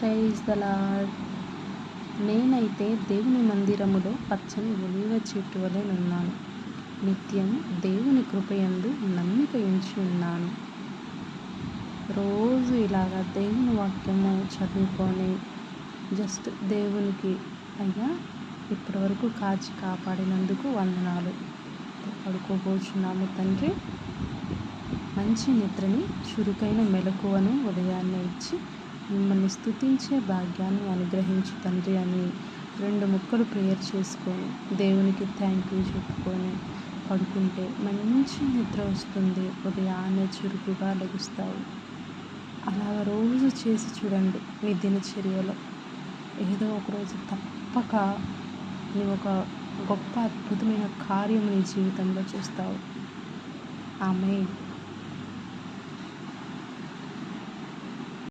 Praise the lord. నేనైతే దేవుని మందిరములో పచ్చని ఒలీవ చెట్టు వలె నున్నాను. నిత్యం దేవుని కృపయందు నమ్మిక ఉంచి ఉన్నాను. రోజు ఇలాగా దేవుని వాక్యము చదువుకొని జస్ట్ దేవునికి అయ్యా ఇప్పటి వరకు కాచి కాపాడినందుకు వందనాలు. పడుకోబోచున్నాము తండ్రి. మంచి నిద్రని, చురుకైన మెలకువను ఉదయాన్నే ఇచ్చి మిమ్మల్ని స్తుతించే భాగ్యాన్ని అనుగ్రహించు తండ్రి అని 2 ముక్కలు ప్రేయర్ చేసుకొని దేవునికి థ్యాంక్ యూ చెప్పుకొని పడుకుంటే మంచి నిద్ర వస్తుంది. ఉదయాన్నే చురుకుగా లెగుస్తావు. అలాగ రోజు చేసి చూడండి. మీ దినచర్యలో ఏదో ఒకరోజు తప్పక నువ్వు ఒక గొప్ప అద్భుతమైన కార్యం నీ జీవితంలో చూస్తావు. ఆమేన్.